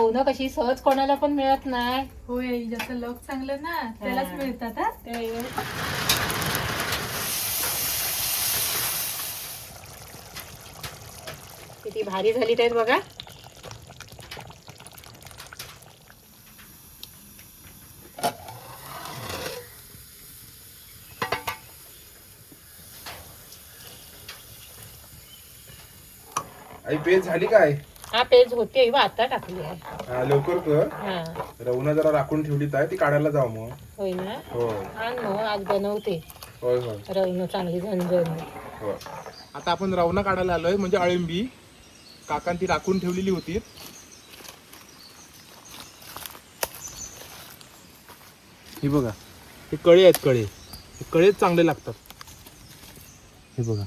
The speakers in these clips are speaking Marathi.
रवणं कशी सहज कोणाला पण मिळत नाही. होय, ज्याचं लक चांगलं ना त्यालाच मिळतात. किती भारी झाली आहेत बघा. आई पेज झाली काय? हा पेज होते आता टाकली आहे. हा, लवकर कर. हा रवणं जरा राखून ठेवली आहे ती काढायला जाऊ मग. होय ना. होय आण मग आज बनवते होय होय रवणं चांगली झणझणीत. होय. आता आपण रवणं काढायला आलोय म्हणजे अळंबी. काकान ती राखून ठेवलेली होती. हे बघा, हे कळे आहेत. कळे हे कळेच चांगले लागतात. हे बघा,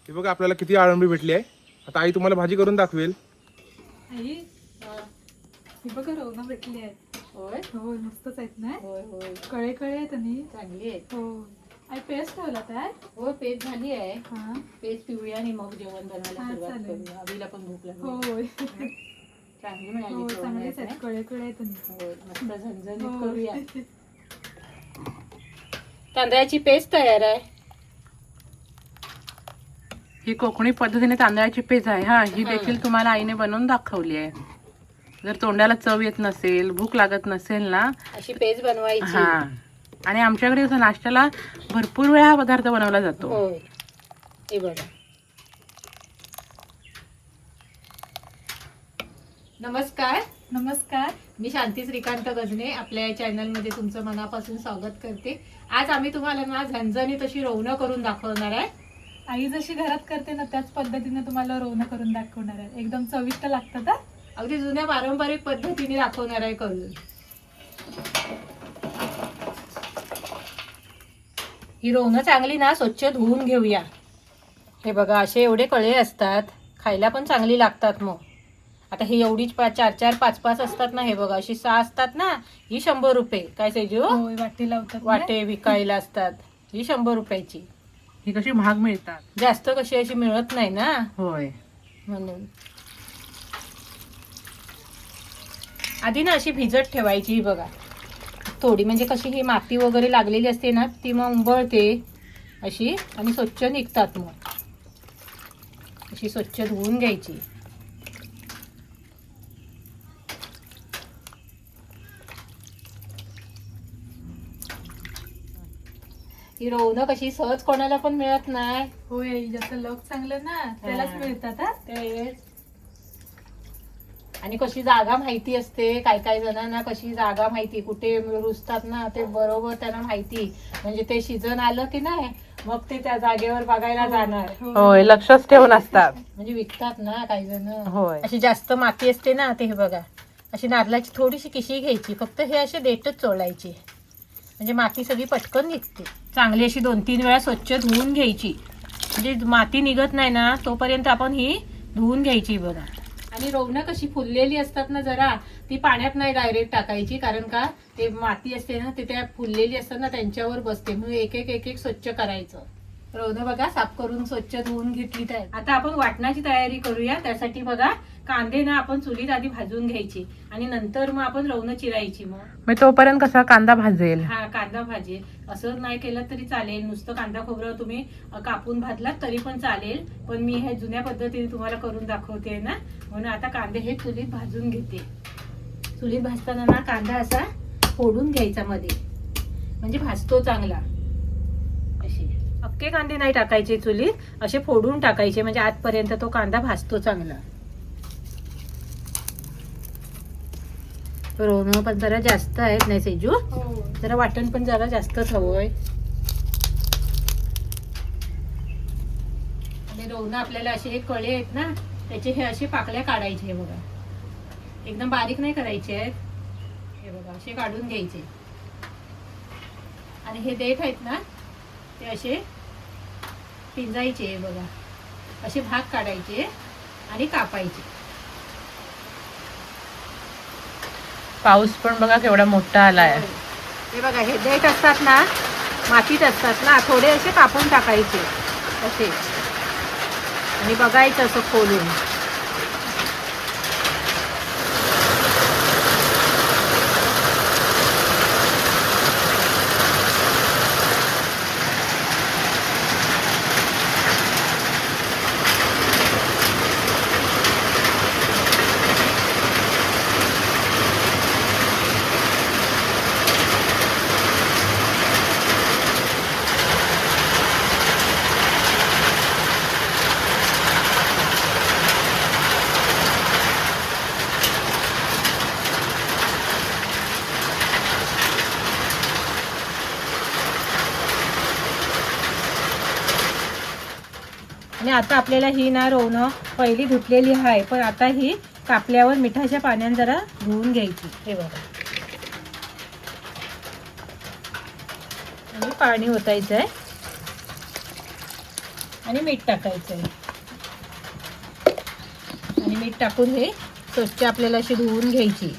हे बघा आपल्याला किती अळंबी भेटली आहे. आता आई तुम्हाला भाजी करून दाखवेल. आई, ही बघा रवणं भेटली आहेत. होय होय, मस्तच आहेत ना. होय होय कळे कळे आहेत आणि चांगली आहेत. हो. आई पेस्ट ठेवला काय? हो पेज झाली आहे. हा. पेज पिवळी आणि मग जेवण बनवायला हा, सुरुवात चालेल. करूया. अभिला पण भूक लागली. होय चांगली मिळाली. हो, जेवण चांगलेच आज, आहेत. कळे कळे आहेत आणि होय मस्त झणझणीत होय. करूया. तांदळाची पेस्ट तयार आहे. ही कोकणी पद्धतीने तांदळाची पेज आहे. हा, ही देखील तुम्हाला आईने बनवून दाखवली आहे. जर तोंडाला चव येत नसेल, भूक लागत नसेल ना, अशी पेज बनवायची. हा. आणि आमच्याकडे कसं नाश्त्याला भरपूर वेळा हा पदार्थ बनवला जातो. होय हे बघा. नमस्कार, नमस्कार. मी शांती श्रीकांत गजने. आपल्या या चॅनलमध्ये तुमचं मनापासून स्वागत करते. आज आम्ही तुम्हाला ना झणझणीत अशी रवणं करून दाखवणार आहे. आई जशी घरात करते ना त्याच पद्धतीने तुम्हाला रवणं करून दाखवणार आहे. एकदम चविष्ट लागतात. हा. अगदी जुन्या पारंपरिक पद्धतीने दाखवणार आहे करून. ही रवणं चांगली ना स्वच्छ धुवून घेऊया. हे बघा असे एवढे कळे असतात, खायला पण चांगली लागतात. मग आता ही एवढीच 4-4 5-5 असतात ना. हे बघा अशी 6 असतात ना. ही 100 रुपये. काय सेजू? होय, वाटी लावतात ना. वाटे विकायला असतात. ही 100 रुपयाची. ही कशी महाग मिळतात. जास्त कशी अशी मिळत नाही ना, होय. म्हणून आधी ना अशी भिजत ठेवायची. ही बघा थोडी, म्हणजे कशी ही माती वगैरे लागलेली असते ना ती मग उंबळते अशी आणि स्वच्छ निघतात. मग अशी स्वच्छ धुवून घ्यायची. ही रवणं कशी सहज कोणाला पण मिळत नाही. होय, ज्याचं लक चांगलं ना त्यालाच मिळतात. हा. तेच. आणि कशी जागा माहिती असते. काय काय जणांना कशी जागा माहिती, कुठे रुजतात ना ते बरोबर त्यांना माहिती. म्हणजे ते सीझन आलं की नाही मग ते त्या जागेवर बघायला जाणार. होय, लक्षच ठेवून असतात. म्हणजे विकतात ना काही जण. होय. अशी जास्त माती असते ना ते हे बघा अशी नारळाची थोडीशी किशी घ्यायची. फक्त हे असे देठच चोळायची म्हणजे माती सगळी पटकन निघते. चांगली अशी 2-3 वेळा स्वच्छ धुवून घ्यायची. म्हणजे माती निघत नाही ना तोपर्यंत आपण ही धुवून घ्यायची. बघा आणि रवणं कशी फुललेली असतात ना जरा ती पाण्यात नाही डायरेक्ट टाकायची. कारण का ते माती असते ना ते त्या फुललेली असतात ना त्यांच्यावर बसते. म्हणून एक एक स्वच्छ करायचं. रवणं बघा साफ करून स्वच्छ धुवून घेतली. तर आता आपण वाटणाची तयारी करूया. त्यासाठी बघा कांदे ना आपण चुलीत आधी भाजून घ्यायचे आणि नंतर मग आपण रवणं चिरायची. मग तोपर्यंत कसा कांदा भाजेल. हा कांदा भाजेल. असं नाही केलं तरी चालेल. नुसतं कांदा खोबरं तुम्ही कापून भाजलात तरी पण चालेल. पण मी हे जुन्या पद्धतीने तुम्हाला करून दाखवते ना, म्हणून आता कांदे हे चुलीत भाजून घेते. चुलीत भाजताना ना कांदा असा फोडून घ्यायचा मध्ये, म्हणजे भाजतो चांगला. असे अख्खे कांदे नाही टाकायचे चुलीत, असे फोडून टाकायचे म्हणजे आतपर्यंत तो कांदा भाजतो चांगला. रवणं पण जरा जास्त आहेत नाही सेजू? जरा वाटण पण जरा जास्तच हवंय. आणि रवणं आपल्याला असे हे कळे आहेत ना त्याचे हे असे पाकळ्या काढायचे. हे बघा एकदम बारीक नाही करायचे आहेत. हे बघा असे काढून घ्यायचे. आणि हे देठ आहेत ना ते असे पिंजायचे. हे बघा असे भाग काढायचे आणि कापायचे. पाऊस पण बघा केवढा मोठा आलाय. हे बघा हे देठ असतात ना मातीत असतात ना, थोडे असे कापून टाकायचे असे आणि बघायचं असं खोलून. आणि आता आपल्याला ही ना रोवणं पहिली धुतलेली आहे, पण आता ही कापल्यावर मिठाच्या पाण्याने जरा धुवून घ्यायची. हे बघा आणि पाणी ओतायचं आहे आणि मीठ टाकायचं आहे. आणि मीठ टाकून हे स्वच्छ आपल्याला अशी धुवून घ्यायची.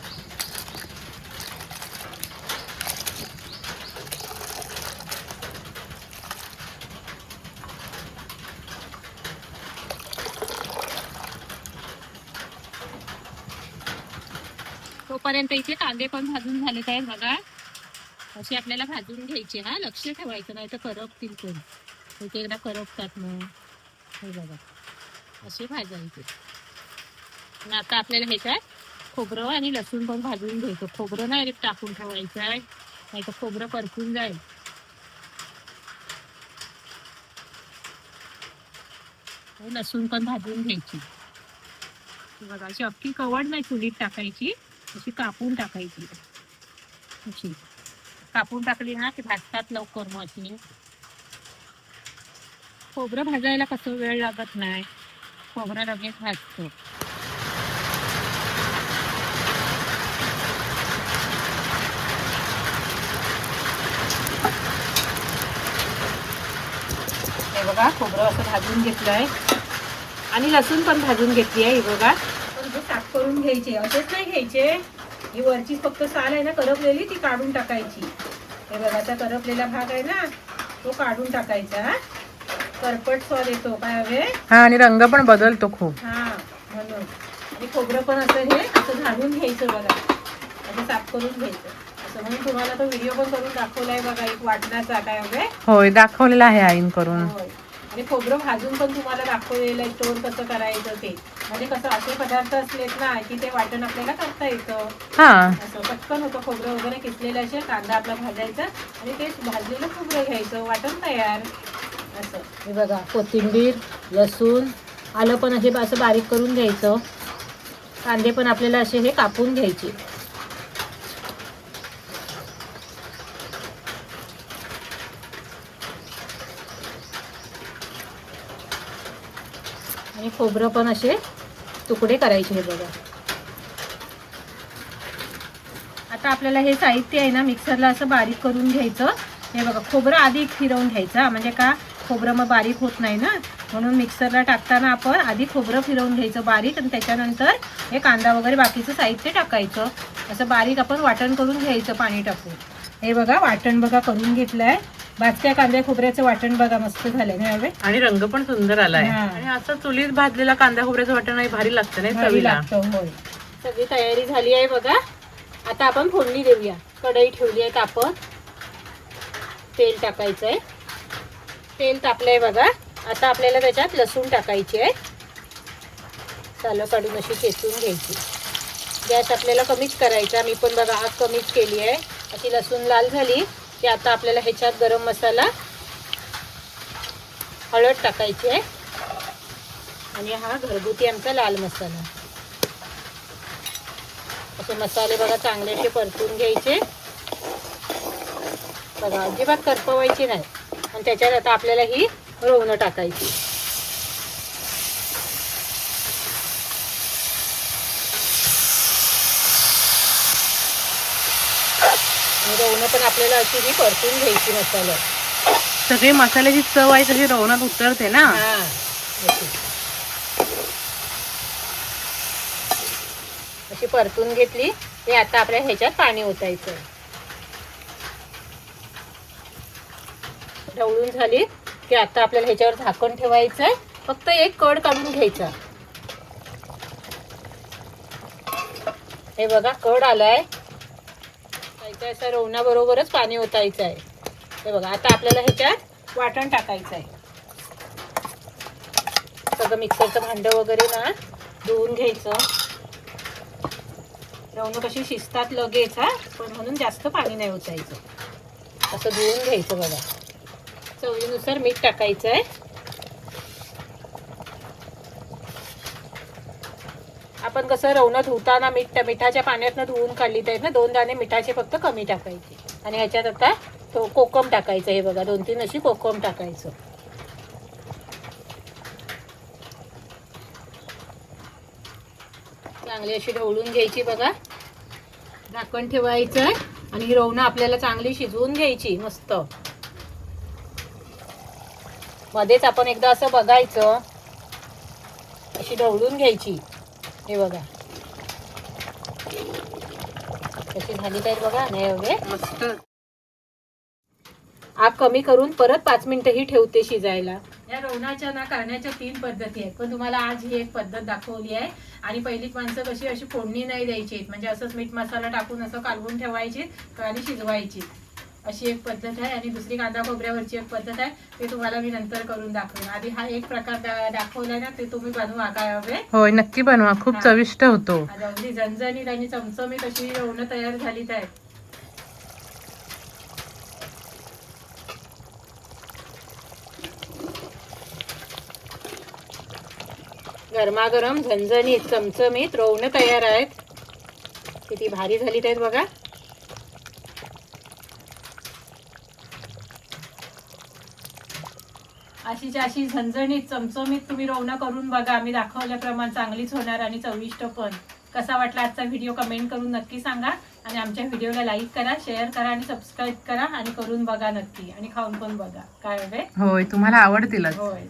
तोपर्यंत इथे कांदे पण भाजून झालेत आहेत बघा. असे आपल्याला भाजून घ्यायचे. हा लक्ष ठेवायचं नाही तर करपतील पण. एक एकदा करपतात मग. हे बघा असे भाजायचे. आणि आता आपल्याला ह्याच्यात खोबरं आणि लसूण पण भाजून घ्यायचं. खोबरं नाही टाकून ठेवायचं आहे, नाही तर खोबरं करपून जाईल. लसूण पण भाजून घ्यायची. बघा अशी अख्खी कवड नाही चुलीत टाकायची, अशी कापून टाकायची. अशी कापून टाकली ना की भाजतात लवकर. मग अशी खोबरं भाजायला कसं वेळ लागत नाही, खोबरं लगेच भाजतो. हे बघा खोबरं असं भाजून घेतलं आहे आणि लसूण पण भाजून घेतली आहे. हे बघा पण हे साफ करून घ्यायचे, असेच नाही घ्यायचे. ही वरची फक्त साल आहे ना करपलेली ती काढून टाकायची. हे बघा आता करपलेला भाग आहे ना तो काढून टाकायचा. हा करपट स्वाद येतो काय हवे. हा आणि रंग पण बदलतो खूप. हा म्हणून. आणि खोबरं पण असं हे असं झाडून घ्यायचं बघा, असं साफ करून घ्यायचं असं. म्हणून तुम्हाला तो व्हिडिओ पण करून दाखवलाय बघा एक वाटणाचा काय हवे. होय दाखवलेला आहे आईन करून. होय. आणि खोबरं भाजून पण तुम्हाला दाखवलेलं आहे स्टोर कसं करायचं ते. म्हणजे कसं असे पदार्थ असलेत ना की ते वाटण आपल्याला करता येतं. हा असं पटकन होतं. खोबरं वगैरे किसलेलं असेल, कांदा आपला भाजायचा आणि ते भाजलेलं खोबरं घ्यायचं, वाटण तयार असं. हे बघा कोथिंबीर, लसूण, आलं पण असे असं बारीक करून घ्यायचं. कांदे पण आपल्याला असे हे कापून घ्यायचे. आणि खोबरं पण असे तुकडे करायचे. हे बघा आता आपल्याला हे साहित्य आहे ना मिक्सरला असं बारीक करून घ्यायचं. हे बघा खोबरं आधी फिरवून घ्यायचं, म्हणजे का खोबरं मग बारीक होत नाही ना, म्हणून मिक्सरला टाकताना आपण आधी खोबरं फिरवून घ्यायचं बारीक आणि त्याच्यानंतर हे कांदा वगैरे बाकीचं साहित्य टाकायचं. असं बारीक आपण वाटण करून घ्यायचं पाणी टाकून. हे बघा वाटण बघा करून घेतलंय. भाजक्या कांद्या खोबऱ्याचं वाटण बघा मस्त झालंय ना हवे. आणि रंग पण सुंदर आलाय. हा. आणि असं चुलीत भाजलेला कांदा खोबऱ्याचं वाटण नाही भारी लागतं नाही भारी चवीला. लागतं. होय सगळी तयारी झाली आहे बघा. आता आपण फोडणी देऊया. कढई ठेवली आहे तापत, तेल टाकायचं आहे. तेल तापलंय बघा. आता आपल्याला त्याच्यात लसूण टाकायची आहे. सालं काढून अशी चेचून घ्यायची. गॅस आपल्याला कमीच करायचा. मी पण बघा आग कमीच केली आहे. अशी लसूण लाल झाली की आता आपल्याला ह्याच्यात गरम मसाला, हळद टाकायची आहे आणि हा घरगुती आमचा लाल मसाला. असे मसाले बघा चांगले असे परतून घ्यायचे बघा, अजिबात करपवायची नाही. आणि त्याच्यात आता आपल्याला ही रोवणं टाकायची. आणि रवणं पण आपल्याला अशी ही परतून घ्यायची मसाल्यात. सगळी मसाल्याची चव आहे तशी रवणात उतरते ना. हा अशी परतून घेतली ते आता आपल्या ह्याच्यात पाणी ओतायचं. ढवळून झाली की आता आपल्याला ह्याच्यावर झाकण ठेवायचं आहे. फक्त एक कड काढून घ्यायचा. हे बघा कड आलाय. असं रवणा बरोबरच पाणी ओतायचं आहे. हे बघा आता आपल्याला ह्याच्यात वाटण टाकायचं आहे. सगळं मिक्सरचं भांडं वगैरे ना धुवून घ्यायचं. रवणं कशी शिजतात लगेच हा, पण म्हणून जास्त पाणी नाही ओतायचं. असं धुवून घ्यायचं बघा. चवीनुसार मीठ टाकायचं आहे. आपण कसं रवणं धुताना मिठाच्या पाण्यातनं धुवून काढली तर ना 2 दाणे मिठाचे फक्त कमी टाकायचे. आणि ह्याच्यात आता तो कोकम टाकायचं. हे बघा 2-3 अशी कोकम टाकायचं. चांगली अशी ढवळून घ्यायची बघा. झाकण ठेवायचं आहे आणि ही रवणं आपल्याला चांगली शिजवून घ्यायची मस्त. मध्येच आपण एकदा असं बघायचं. अशी ढवळून घ्यायची. हे बघा कशी झाली काय बघा. नाही हवे मस्त. आग कमी करून परत 5 मिनिटंही ठेवते शिजायला. या रवणाच्या ना करण्याच्या 3 पद्धती आहेत, पण तुम्हाला आज ही एक पद्धत दाखवली आहे. आणि पहिली माणसं कशी अशी फोडणी नाही द्यायची, म्हणजे असंच मीठ मसाला टाकून असं कालवून ठेवायची आणि शिजवायची. अशी एक पद्धत आहे. आणि दुसरी कांदा खोबऱ्यावरची एक पद्धत आहे. ते तुम्हाला मी नंतर करून दाखवेन. आधी हा एक प्रकार दाखवलाय ना, ते तुम्ही बनवा काय हवे. होय नक्की बनवा, खूप चविष्ट होतो. अगदी झणझणीत आणि चमचमीत अशी रवणं तयार झालीच आहे. गरमागरम झणझणीत चमचमीत रवणं तयार आहेत. किती भारी झालीत आहेत बघा. अशी झणझणीत चमचमीत तुम्ही रवणं करून बघा. मी दाखवल्याप्रमाणे चांगलीच होणार आणि चविष्ट पण. कसा वाटला आजचा व्हिडिओ कमेंट करून नक्की सांगा. आणि आमच्या व्हिडिओला लाईक करा, शेअर करा आणि सबस्क्राईब करा. आणि करून बघा नक्की आणि खाऊन पण बघा काय हवे. होय तुम्हाला आवडतीलच. होय.